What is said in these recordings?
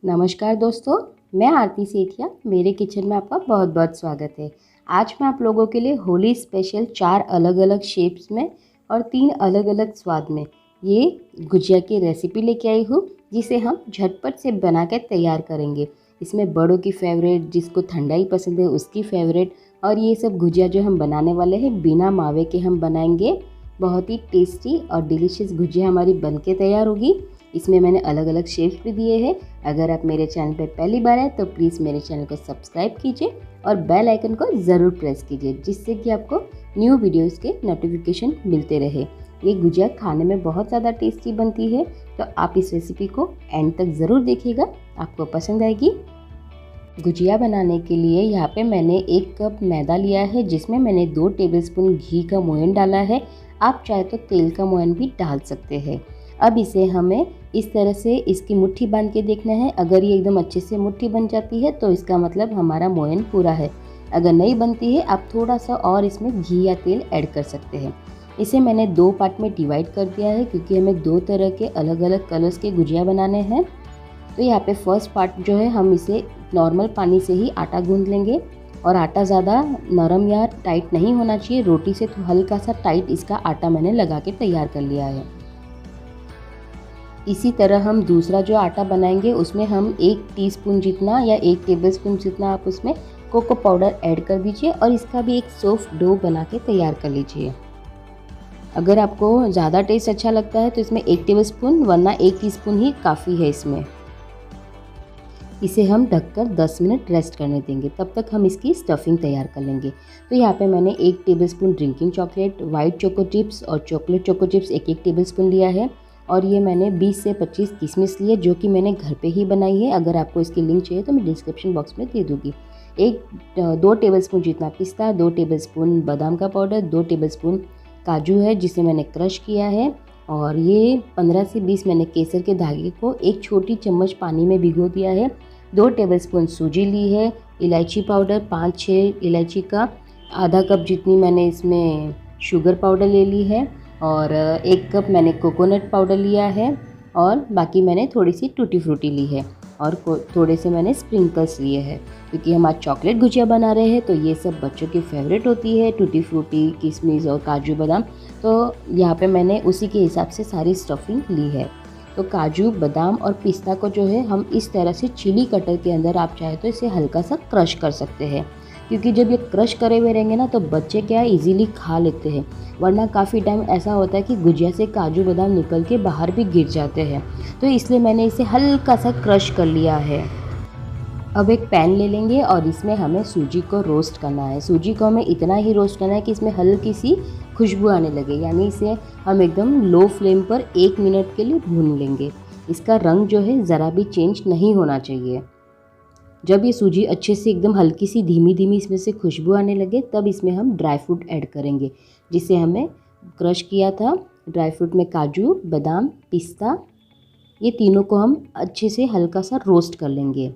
नमस्कार दोस्तों, मैं आरती सेठिया। मेरे किचन में आपका बहुत बहुत स्वागत है। आज मैं आप लोगों के लिए होली स्पेशल 4 अलग अलग शेप्स में और 3 अलग अलग स्वाद में ये गुजिया की रेसिपी लेके आई हूँ, जिसे हम झटपट से बना कर तैयार करेंगे। इसमें बड़ों की फेवरेट, जिसको ठंडाई पसंद है उसकी फेवरेट, और ये सब गुजिया जो हम बनाने वाले हैं बिना मावे के हम बनाएंगे। बहुत ही टेस्टी और डिलीशियस गुजिया हमारी बनके तैयार होगी। इसमें मैंने अलग अलग शेप्स भी दिए हैं। अगर आप मेरे चैनल पर पहली बार आए तो प्लीज़ मेरे चैनल को सब्सक्राइब कीजिए और बेल आइकन को ज़रूर प्रेस कीजिए, जिससे कि आपको न्यू वीडियोस के नोटिफिकेशन मिलते रहे। ये गुजिया खाने में बहुत ज़्यादा टेस्टी बनती है, तो आप इस रेसिपी को एंड तक ज़रूर देखिएगा, आपको पसंद आएगी। गुजिया बनाने के लिए यहाँ पे मैंने 1 कप मैदा लिया है, जिसमें मैंने 2 टेबलस्पून घी का मोयन डाला है। आप चाहे तो तेल का मोयन भी डाल सकते हैं। अब इसे हमें इस तरह से इसकी मुट्ठी बांध के देखना है। अगर ये एकदम अच्छे से मुट्ठी बन जाती है तो इसका मतलब हमारा मोयन पूरा है। अगर नहीं बनती है, आप थोड़ा सा और इसमें घी या तेल ऐड कर सकते हैं। इसे मैंने 2 पार्ट में डिवाइड कर दिया है, क्योंकि हमें 2 तरह के अलग अलग कलर्स के गुजिया बनाने हैं। तो यहाँ पे फर्स्ट पार्ट जो है, हम इसे नॉर्मल पानी से ही आटा गूंद लेंगे। और आटा ज़्यादा नरम या टाइट नहीं होना चाहिए, रोटी से तो हल्का सा टाइट इसका आटा मैंने लगा के तैयार कर लिया है। इसी तरह हम दूसरा जो आटा बनाएंगे उसमें हम 1 टीस्पून जितना या 1 टेबलस्पून जितना आप उसमें कोको पाउडर ऐड कर दीजिए और इसका भी एक सॉफ्ट डो बना के तैयार कर लीजिए। अगर आपको ज़्यादा टेस्ट अच्छा लगता है तो इसमें 1 टेबलस्पून, वरना 1 टीस्पून ही काफ़ी है इसमें। इसे हम ढककर 10 मिनट रेस्ट करने देंगे, तब तक हम इसकी स्टफिंग तैयार कर लेंगे। तो यहाँ पे मैंने 1 tablespoon drinking chocolate, white choco chips और चॉकलेट चोको चिप्स 1-1 टेबलस्पून लिया है। और ये मैंने 20 से 25 किशमिश लिए, जो कि मैंने घर पे ही बनाई है। अगर आपको इसकी लिंक चाहिए तो मैं डिस्क्रिप्शन बॉक्स में दे दूँगी। 2 टेबलस्पून जितना पिस्ता, 2 टेबलस्पून बादाम का पाउडर, 2 टेबलस्पून काजू है जिसे मैंने क्रश किया है, और ये 15 से 20 मैंने केसर के धागे को 1 छोटी चम्मच पानी में भिगो दिया है। 2 टेबलस्पून सूजी ली है। इलायची पाउडर 5-6 इलायची का आधा कप जितनी मैंने इसमें शुगर पाउडर ले ली है, और 1 कप मैंने कोकोनट पाउडर लिया है, और बाकी मैंने थोड़ी सी टूटी फ्रूटी ली है, और थोड़े से मैंने स्प्रिंकल्स लिए हैं। क्योंकि हम आज चॉकलेट गुजिया बना रहे हैं तो ये सब बच्चों की फेवरेट होती है, टूटी फ्रूटी, किशमिश और काजू बादाम। तो यहाँ पे मैंने उसी के हिसाब से सारी स्टफिंग ली है। तो काजू, बादाम और पिस्ता को जो है हम इस तरह से चिली कटर के अंदर, आप चाहे तो इसे हल्का सा क्रश कर सकते हैं, क्योंकि जब ये क्रश करे हुए रहेंगे ना तो बच्चे क्या इजीली खा लेते हैं। वरना काफ़ी टाइम ऐसा होता है कि गुजिया से काजू बादाम निकल के बाहर भी गिर जाते हैं। तो इसलिए मैंने इसे हल्का सा क्रश कर लिया है। अब एक पैन ले लेंगे और इसमें हमें सूजी को रोस्ट करना है। सूजी को हमें इतना ही रोस्ट करना है कि इसमें हल्की सी खुशबू आने लगे, यानी इसे हम एकदम लो फ्लेम पर 1 मिनट के लिए भून लेंगे। इसका रंग जो है ज़रा भी चेंज नहीं होना चाहिए। जब ये सूजी अच्छे से एकदम हल्की सी धीमी धीमी इसमें से खुशबू आने लगे, तब इसमें हम ड्राई फ्रूट ऐड करेंगे, जिसे हमें क्रश किया था। ड्राई फ्रूट में काजू, बादाम, पिस्ता, ये तीनों को हम अच्छे से हल्का सा रोस्ट कर लेंगे।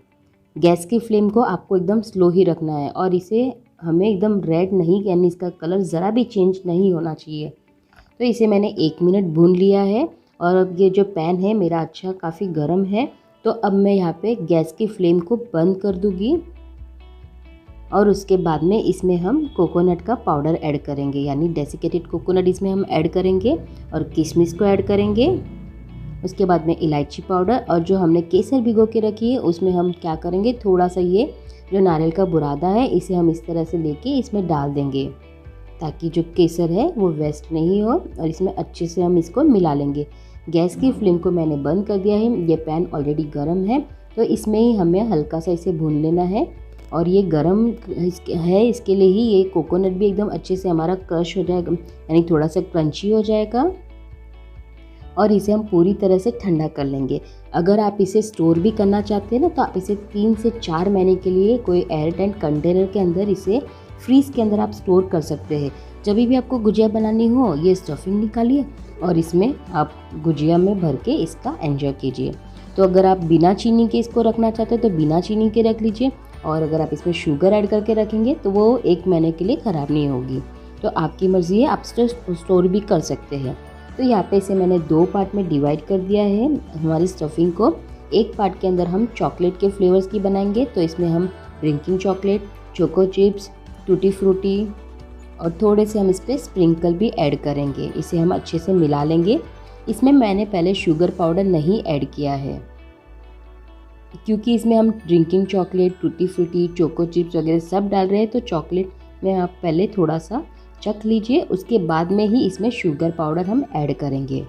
गैस की फ्लेम को आपको एकदम स्लो ही रखना है, और इसे हमें एकदम रेड नहीं, यानी इसका कलर ज़रा भी चेंज नहीं होना चाहिए। तो इसे मैंने 1 मिनट भून लिया है, और अब ये जो पैन है मेरा अच्छा काफ़ी गर्म है। तो अब मैं यहाँ पे गैस की फ्लेम को बंद कर दूँगी, और उसके बाद में इसमें हम कोकोनट का पाउडर ऐड करेंगे, यानी डेसिकेटेड कोकोनट इसमें हम ऐड करेंगे, और किशमिश को ऐड करेंगे। उसके बाद में इलायची पाउडर, और जो हमने केसर भिगो के रखी है उसमें हम क्या करेंगे, थोड़ा सा ये जो नारियल का बुरादा है इसे हम इस तरह से लेके इसमें डाल देंगे, ताकि जो केसर है वो वेस्ट नहीं हो, और इसमें अच्छे से हम इसको मिला लेंगे। गैस की फ्लेम को मैंने बंद कर दिया है। ये पैन ऑलरेडी गर्म है, तो इसमें ही हमें हल्का सा इसे भून लेना है। और ये गर्म है, इसके लिए ही ये कोकोनट भी एकदम अच्छे से हमारा क्रश हो जाएगा, यानी थोड़ा सा क्रंची हो जाएगा, और इसे हम पूरी तरह से ठंडा कर लेंगे। अगर आप इसे स्टोर भी करना चाहते हैं ना, तो आप इसे 3 से 4 महीने के लिए कोई एयर टाइट कंटेनर के अंदर, इसे फ्रीज के अंदर आप स्टोर कर सकते हैं। जब भी आपको गुजिया बनानी हो, ये स्टफिंग निकालिए और इसमें आप गुजिया में भर के इसका एंजॉय कीजिए। तो अगर आप बिना चीनी के इसको रखना चाहते हैं तो बिना चीनी के रख लीजिए, और अगर आप इसमें शुगर ऐड करके रखेंगे तो वो 1 महीने के लिए ख़राब नहीं होगी। तो आपकी मर्ज़ी है, आप स्टोर भी कर सकते हैं। तो यहाँ पे इसे मैंने 2 पार्ट में डिवाइड कर दिया है हमारी स्टफिंग को। एक पार्ट के अंदर हम चॉकलेट के फ्लेवर्स की बनाएंगे, तो इसमें हम drinking chocolate, choco chips, tutti frutti और थोड़े से हम इस पर स्प्रिंकल भी ऐड करेंगे। इसे हम अच्छे से मिला लेंगे। इसमें मैंने पहले शुगर पाउडर नहीं ऐड किया है, क्योंकि इसमें हम drinking chocolate, tutti frutti, choco chips वगैरह सब डाल रहे हैं। तो चॉकलेट में आप पहले थोड़ा सा चख लीजिए, उसके बाद में ही इसमें शुगर पाउडर हम ऐड करेंगे।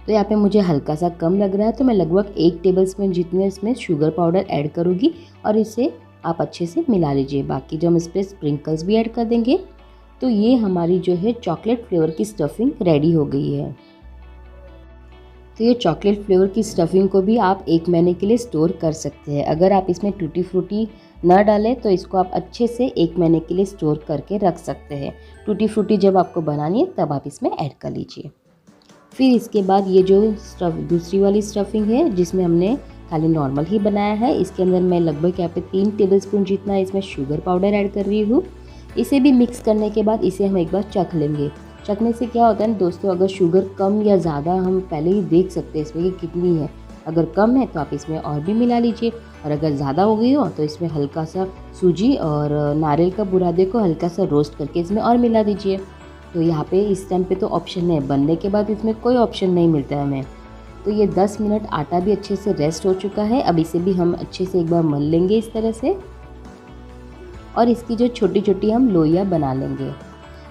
तो यहाँ पे मुझे हल्का सा कम लग रहा है, तो मैं लगभग 1 टेबलस्पून जितने इसमें शुगर पाउडर ऐड करूँगी और इसे आप अच्छे से मिला लीजिए। बाकी जो हम इस पर स्प्रिंकल्स भी ऐड कर देंगे। तो ये हमारी जो है चॉकलेट फ्लेवर की स्टफिंग रेडी हो गई है। तो ये चॉकलेट फ्लेवर की स्टफिंग को भी आप 1 महीने के लिए स्टोर कर सकते हैं। अगर आप इसमें टूटी फ्रूटी न डालें तो इसको आप अच्छे से 1 महीने के लिए स्टोर करके रख सकते हैं। टूटी फ्रूटी जब आपको बनानी है तब आप इसमें ऐड कर लीजिए। फिर इसके बाद ये जो दूसरी वाली स्टफिंग है, जिसमें हमने खाली नॉर्मल ही बनाया है, इसके अंदर मैं लगभग यहाँ पे 3 टेबलस्पून जितना इसमें शुगर पाउडर ऐड कर रही हूँ। इसे भी मिक्स करने के बाद इसे हम एक बार चख लेंगे। चखने से क्या होता है ना दोस्तों, अगर शुगर कम या ज़्यादा हम पहले ही देख सकते हैं इसमें कि कितनी है। अगर कम है तो आप इसमें और भी मिला लीजिए, और अगर ज़्यादा हो गई हो तो इसमें हल्का सा सूजी और नारियल का बुरादे को हल्का सा रोस्ट करके इसमें और मिला दीजिए। तो यहाँ पे इस टाइम पे तो ऑप्शन है, बनने के बाद इसमें कोई ऑप्शन नहीं मिलता है हमें। तो ये 10 मिनट आटा भी अच्छे से रेस्ट हो चुका है। अब इसे भी हम अच्छे से एक बार मल लेंगे इस तरह से, और इसकी जो छोटी छोटी हम लोइयाँ बना लेंगे।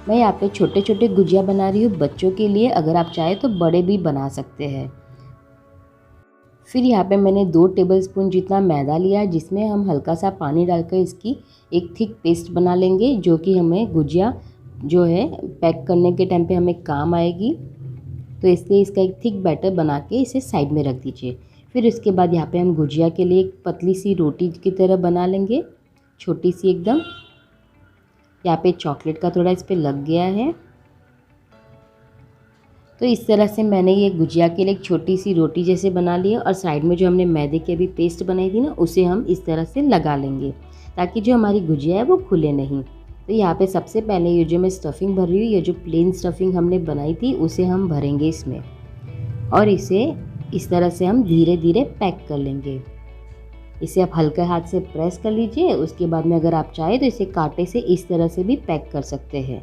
मैं यहाँ पे छोटे छोटे गुजिया बना रही हूँ बच्चों के लिए, अगर आप चाहें तो बड़े भी बना सकते हैं। फिर यहाँ पे मैंने 2 टेबलस्पून जितना मैदा लिया है, जिसमें हम हल्का सा पानी डालकर इसकी एक थिक पेस्ट बना लेंगे, जो कि हमें गुजिया जो है पैक करने के टाइम पे हमें काम आएगी। तो इसलिए इसका एक थिक बैटर बना के इसे साइड में रख दीजिए। फिर उसके बाद यहाँ पे हम गुजिया के लिए एक पतली सी रोटी की तरह बना लेंगे, छोटी सी एकदम। यहाँ पे चॉकलेट का थोड़ा इस पर लग गया है। तो इस तरह से मैंने ये गुजिया के लिए एक छोटी सी रोटी जैसे बना लिया, और साइड में जो हमने मैदे की अभी पेस्ट बनाई थी ना, उसे हम इस तरह से लगा लेंगे, ताकि जो हमारी गुजिया है वो खुले नहीं। तो यहाँ पे सबसे पहले ये जो मैं स्टफिंग भर रही हूँ, ये जो प्लेन स्टफिंग हमने बनाई थी उसे हम भरेंगे इसमें, और इसे इस तरह से हम धीरे धीरे पैक कर लेंगे। इसे आप हल्के हाथ से प्रेस कर लीजिए। उसके बाद में अगर आप चाहें तो इसे कांटे से इस तरह से भी पैक कर सकते हैं,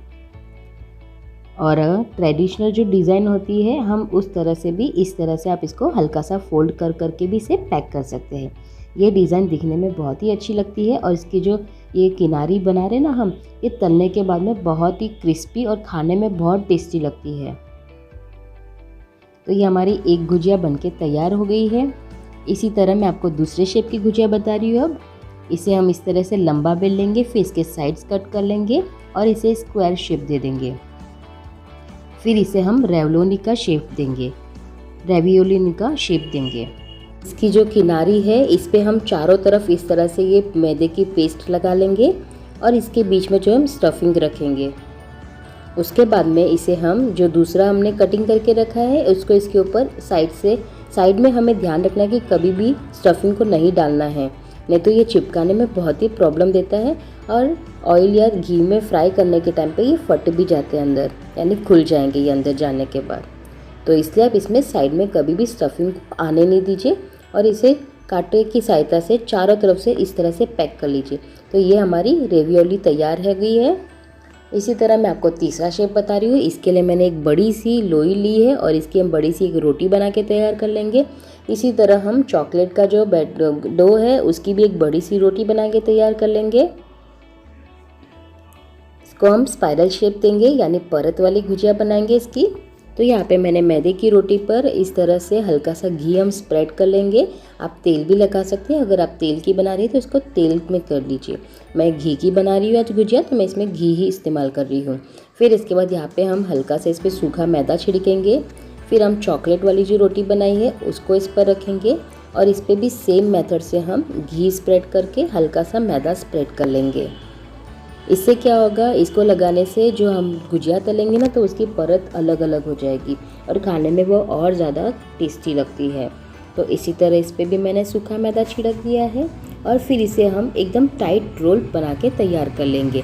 और ट्रेडिशनल जो डिज़ाइन होती है हम उस तरह से भी, इस तरह से आप इसको हल्का सा फोल्ड कर करके भी इसे पैक कर सकते हैं। ये डिज़ाइन दिखने में बहुत ही अच्छी लगती है, और इसकी जो ये किनारी बना रहे ना हम, ये तलने के बाद में बहुत ही क्रिस्पी और खाने में बहुत टेस्टी लगती है। तो ये हमारी एक गुजिया बनके तैयार हो गई है। इसी तरह मैं आपको दूसरे शेप की गुजिया बता रही हूँ। अब इसे हम इस तरह से लंबा बेल लेंगे, फिर इसके साइड्स कट कर लेंगे और इसे स्क्वायर शेप दे देंगे। फिर इसे हम रेवलोनी का शेप देंगे, रेवियोलिनी का शेप देंगे। इसकी जो किनारी है इस पे हम चारों तरफ इस तरह से ये मैदे की पेस्ट लगा लेंगे, और इसके बीच में जो हम स्टफिंग रखेंगे। उसके बाद में इसे हम जो दूसरा हमने कटिंग करके रखा है उसको इसके ऊपर साइड में हमें ध्यान रखना है कि कभी भी स्टफिंग को नहीं डालना है, नहीं तो ये चिपकाने में बहुत ही प्रॉब्लम देता है, और ऑयल या घी में फ्राई करने के टाइम पे ये फट भी जाते हैं अंदर, यानी खुल जाएंगे ये अंदर जाने के बाद। तो इसलिए आप इसमें साइड में कभी भी स्टफिंग को आने नहीं दीजिए, और इसे कांटे की सहायता से चारों तरफ से इस तरह से पैक कर लीजिए। तो ये हमारी रेवियोली तैयार हो गई है। इसी तरह मैं आपको तीसरा शेप बता रही हूँ। इसके लिए मैंने एक बड़ी सी लोई ली है, और इसकी हम बड़ी सी एक रोटी बना के तैयार कर लेंगे। इसी तरह हम चॉकलेट का जो डो है उसकी भी एक बड़ी सी रोटी बना के तैयार कर लेंगे। इसको हम स्पाइरल शेप देंगे, यानी परत वाली गुजिया बनाएंगे इसकी। तो यहाँ पे मैंने मैदे की रोटी पर इस तरह से हल्का सा घी हम स्प्रेड कर लेंगे। आप तेल भी लगा सकते हैं, अगर आप तेल की बना रही है तो इसको तेल में कर लीजिए। मैं घी की बना रही हूँ आज गुजिया, तो मैं इसमें घी ही इस्तेमाल कर रही हूँ। फिर इसके बाद यहाँ पे हम हल्का से इस पर सूखा मैदा छिड़केंगे। फिर हम चॉकलेट वाली जो रोटी बनाई है उसको इस पर रखेंगे, और इस पर भी सेम मेथड से हम घी स्प्रेड करके हल्का सा मैदा स्प्रेड कर लेंगे। इससे क्या होगा, इसको लगाने से जो हम गुजिया तलेंगे ना तो उसकी परत अलग अलग हो जाएगी, और खाने में वो और ज़्यादा टेस्टी लगती है। तो इसी तरह इस पर भी मैंने सूखा मैदा छिड़क दिया है, और फिर इसे हम एकदम टाइट रोल बना के तैयार कर लेंगे।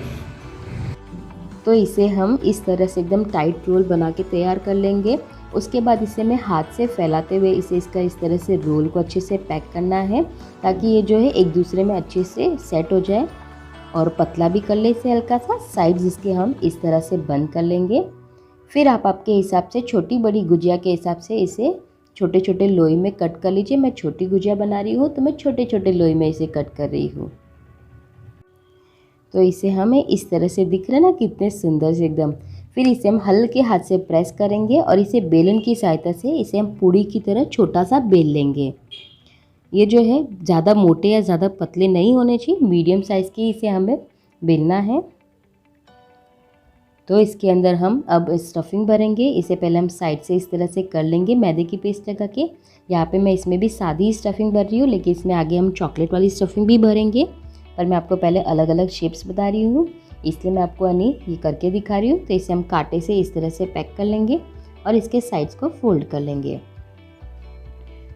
तो इसे हम इस तरह से एकदम टाइट रोल बना के तैयार कर लेंगे। उसके बाद इसे मैं हाथ से फैलाते हुए इसका इस तरह से रोल को अच्छे से पैक करना है, ताकि ये जो है एक दूसरे में अच्छे से सेट हो जाए। और पतला भी कर ले इसे हल्का सा। साइड्स इसके हम इस तरह से बंद कर लेंगे। फिर आप आपके हिसाब से, छोटी बड़ी गुजिया के हिसाब से इसे छोटे छोटे लोई में कट कर लीजिए। मैं छोटी गुजिया बना रही हूँ तो मैं छोटे छोटे लोई में इसे कट कर रही हूँ। तो इसे हमें इस तरह से दिख रहा है ना, कितने सुंदर से एकदम। फिर इसे हम हल्के हाथ से प्रेस करेंगे और इसे बेलन की सहायता से इसे हम पूड़ी की तरह छोटा सा बेल लेंगे। ये जो है ज़्यादा मोटे या ज़्यादा पतले नहीं होने चाहिए, मीडियम साइज़ की इसे हमें बेलना है। तो इसके अंदर हम अब स्टफिंग भरेंगे। इसे पहले हम साइड से इस तरह से कर लेंगे मैदे की पेस्ट लगा के। यहाँ पे मैं इसमें भी सादी स्टफिंग भर रही हूँ, लेकिन इसमें आगे हम चॉकलेट वाली स्टफिंग भी भरेंगे। पर मैं आपको पहले अलग अलग शेप्स बता रही हूँ, इसलिए मैं आपको ये करके दिखा रही हूँ। तो इसे हम कांटे से इस तरह से पैक कर लेंगे और इसके साइड्स को फोल्ड कर लेंगे।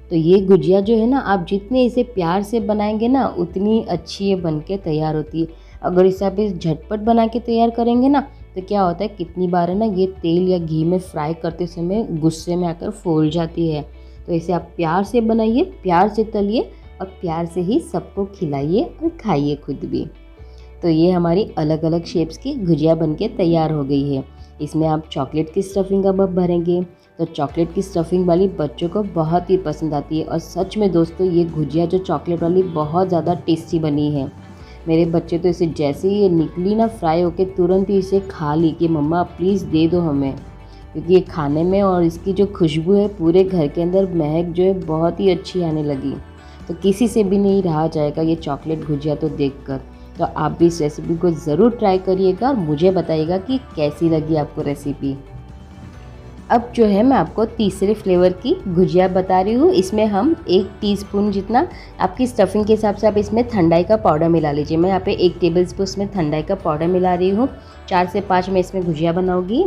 तो ये गुजिया जो है ना, आप जितने इसे प्यार से बनाएंगे ना, उतनी अच्छी ये बन के तैयार होती है। अगर इसे आप झटपट बना के तैयार करेंगे ना, तो क्या होता है, कितनी बार है ना, ये तेल या घी में फ्राई करते समय गुस्से में आकर फूल जाती है। तो इसे आप प्यार से बनाइए, प्यार से तलिए और प्यार से ही सबको खिलाइए और खाइए खुद भी। तो ये हमारी अलग अलग शेप्स की गुजिया बनके तैयार हो गई है। इसमें आप चॉकलेट की स्टफिंग अब भरेंगे। तो चॉकलेट की स्टफिंग वाली बच्चों को बहुत ही पसंद आती है। और सच में दोस्तों, ये गुजिया जो चॉकलेट वाली बहुत ज़्यादा टेस्टी बनी है। मेरे बच्चे तो इसे जैसे ही ये निकली ना फ्राई होके, तुरंत ही इसे खा ली कि मम्मा प्लीज़ दे दो हमें, क्योंकि ये खाने में और इसकी जो खुशबू है पूरे घर के अंदर महक जो है बहुत ही अच्छी आने लगी। तो किसी से भी नहीं रहा जाएगा ये चॉकलेट गुजिया तो देखकर। तो आप भी इस रेसिपी को ज़रूर ट्राई करिएगा और मुझे बताइएगा कि कैसी लगी आपको रेसिपी। अब जो है मैं आपको तीसरे फ्लेवर की गुजिया बता रही हूँ। इसमें हम 1 टीस्पून जितना, आपकी स्टफिंग के हिसाब से आप इसमें ठंडाई का पाउडर मिला लीजिए। मैं यहाँ पे 1 टेबलस्पून इसमें ठंडाई का पाउडर मिला रही हूँ। 4 से 5 मैं इसमें गुजिया बनाऊँगी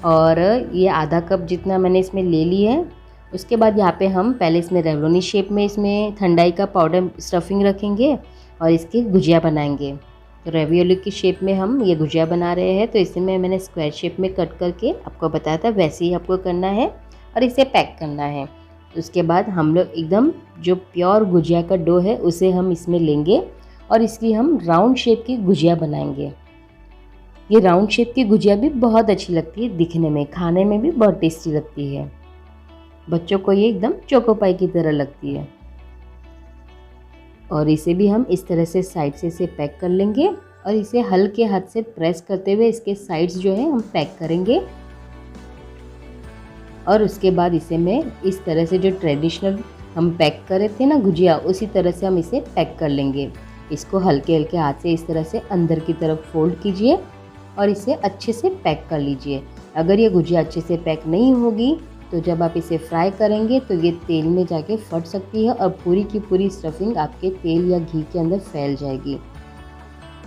और ये आधा कप जितना मैंने इसमें ले ली है। उसके बाद यहाँ पे हम पहले इसमें रेवलोनी शेप में इसमें ठंडाई का पाउडर स्टफिंग रखेंगे और इसकी गुजिया बनाएंगे। तो रेवियोली की शेप में हम ये गुजिया बना रहे हैं। तो इसे मैंने स्क्वायर शेप में कट करके आपको बताया था, वैसे ही आपको करना है और इसे पैक करना है। उसके बाद हम लोग एकदम जो प्योर गुजिया का डो है उसे हम इसमें लेंगे और इसकी हम राउंड शेप की गुजिया बनाएंगे। ये राउंड शेप की गुजिया भी बहुत अच्छी लगती है दिखने में, खाने में भी बहुत टेस्टी लगती है। बच्चों को ये एकदम चोकोपाई की तरह लगती है। और इसे भी हम इस तरह से साइड से इसे पैक कर लेंगे और इसे हल्के हाथ से प्रेस करते हुए इसके साइड्स जो है हम पैक करेंगे। और उसके बाद इसे मैं इस तरह से जो ट्रेडिशनल हम पैक करे थे ना गुजिया, उसी तरह से हम इसे पैक कर लेंगे। इसको हल्के हल्के हाथ से इस तरह से अंदर की तरफ फोल्ड कीजिए और इसे अच्छे से पैक कर लीजिए। अगर ये गुजिया अच्छे से पैक नहीं होगी तो जब आप इसे फ्राई करेंगे तो ये तेल में जाके फट सकती है और पूरी की पूरी स्टफिंग आपके तेल या घी के अंदर फैल जाएगी।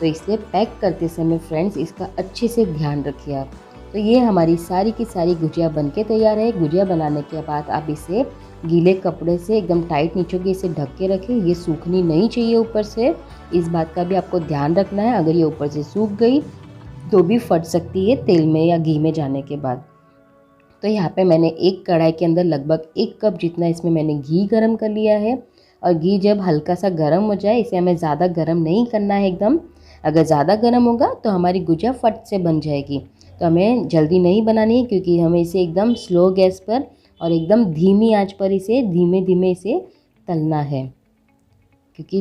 तो इसलिए पैक करते समय फ्रेंड्स इसका अच्छे से ध्यान रखिए आप। तो ये हमारी सारी की सारी गुजिया बनके तैयार है। गुजिया बनाने के बाद आप इसे गीले कपड़े से एकदम टाइट नीचों के इसे ढक के रखें। ये सूखनी नहीं चाहिए ऊपर से, इस बात का भी आपको ध्यान रखना है। अगर ये ऊपर से सूख गई तो भी फट सकती है तेल में या घी में जाने के बाद। तो यहाँ पे मैंने एक कढ़ाई के अंदर लगभग 1 कप जितना इसमें मैंने घी गरम कर लिया है। और घी जब हल्का सा गरम हो जाए, इसे हमें ज़्यादा गरम नहीं करना है एकदम। अगर ज़्यादा गरम होगा तो हमारी गुजिया फट से बन जाएगी। तो हमें जल्दी नहीं बनानी है, क्योंकि हमें इसे एकदम स्लो गैस पर और एकदम धीमी आंच पर इसे धीमे धीमे इसे तलना है। क्योंकि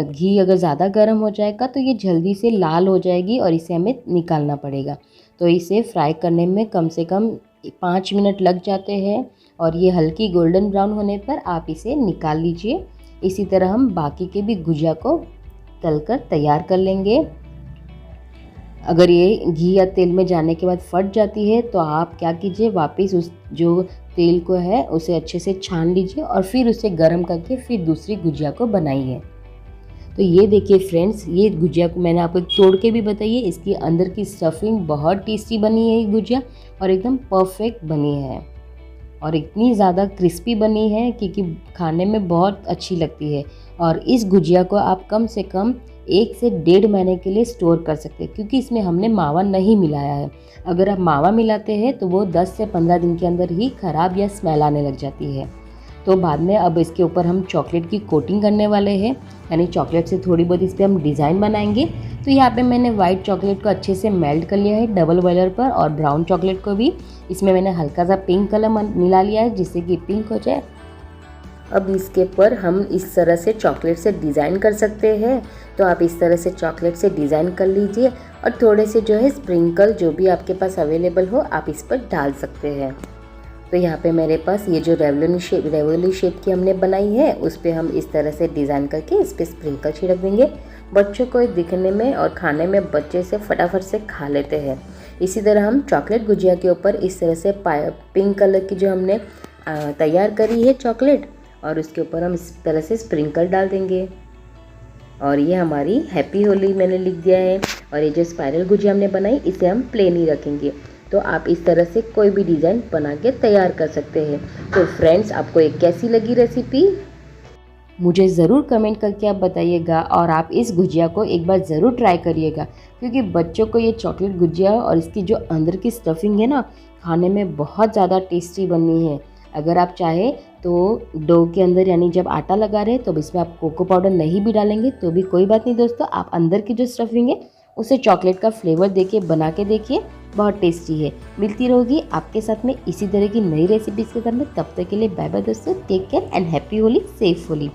घी अगर ज़्यादा गर्म हो जाएगा तो ये जल्दी से लाल हो जाएगी और इसे हमें निकालना पड़ेगा। तो इसे फ्राई करने में कम से कम 5 मिनट लग जाते हैं और ये हल्की गोल्डन ब्राउन होने पर आप इसे निकाल लीजिए। इसी तरह हम बाकी के भी गुजिया को तलकर तैयार कर लेंगे। अगर ये घी या तेल में जाने के बाद फट जाती है तो आप क्या कीजिए, वापस उस जो तेल को है उसे अच्छे से छान लीजिए और फिर उसे गर्म करके फिर दूसरी गुजिया को बनाइए। तो ये देखिए फ्रेंड्स, ये गुजिया को मैंने आपको तोड़ के भी बताइए, इसकी अंदर की स्टफिंग बहुत टेस्टी बनी है ये गुजिया और एकदम परफेक्ट बनी है। और इतनी ज़्यादा क्रिस्पी बनी है कि खाने में बहुत अच्छी लगती है। और इस गुजिया को आप कम से कम 1 से 1.5 महीने के लिए स्टोर कर सकते हैं, क्योंकि इसमें हमने मावा नहीं मिलाया है। अगर आप मावा मिलाते हैं तो वो 10 से 15 दिन के अंदर ही ख़राब या स्मेल आने लग जाती है। तो बाद में अब इसके ऊपर हम चॉकलेट की कोटिंग करने वाले हैं, यानी चॉकलेट से थोड़ी बहुत इस पर हम डिज़ाइन बनाएंगे। तो यहाँ पे मैंने वाइट चॉकलेट को अच्छे से मेल्ट कर लिया है डबल बॉयलर पर, और ब्राउन चॉकलेट को भी इसमें मैंने हल्का सा पिंक कलर मिला लिया है, जिससे कि पिंक हो जाए। अब इसके ऊपर हम इस तरह से चॉकलेट से डिज़ाइन कर सकते हैं। तो आप इस तरह से चॉकलेट से डिज़ाइन कर लीजिए, और थोड़े से जो है स्प्रिंकल जो भी आपके पास अवेलेबल हो आप इस पर डाल सकते हैं। तो यहाँ पे मेरे पास ये जो रेवोली शेप की हमने बनाई है, उस पर हम इस तरह से डिज़ाइन करके इस पर स्प्रिंकल छिड़क देंगे। बच्चों को दिखने में और खाने में बच्चे से फटाफट से खा लेते हैं। इसी तरह हम चॉकलेट गुजिया के ऊपर इस तरह से पिंक कलर की जो हमने तैयार करी है चॉकलेट, और उसके ऊपर हम इस तरह से स्प्रिंकल डाल देंगे। और ये हमारी हैप्पी होली मैंने लिख दिया है। और ये जो स्पाइरल गुजिया हमने बनाई, इसे हम प्लेन ही रखेंगे। तो आप इस तरह से कोई भी डिज़ाइन बना के तैयार कर सकते हैं। तो फ्रेंड्स, आपको ये कैसी लगी रेसिपी मुझे ज़रूर कमेंट करके आप बताइएगा, और आप इस गुजिया को एक बार ज़रूर ट्राई करिएगा, क्योंकि बच्चों को ये चॉकलेट गुजिया और इसकी जो अंदर की स्टफिंग है ना, खाने में बहुत ज़्यादा टेस्टी बननी है। अगर आप चाहें तो डो के अंदर, यानी जब आटा लगा रहे तो इसमें आप कोको पाउडर नहीं भी डालेंगे तो भी कोई बात नहीं दोस्तों, आप अंदर की जो स्टफिंग है उसे चॉकलेट का फ्लेवर देके बना के देखिए, बहुत टेस्टी है। मिलती रहोगी आपके साथ में इसी तरह की नई रेसिपीज़ के साथ में। तब तक के लिए बाय बाय दोस्तों, take care and happy Holi, safe Holi.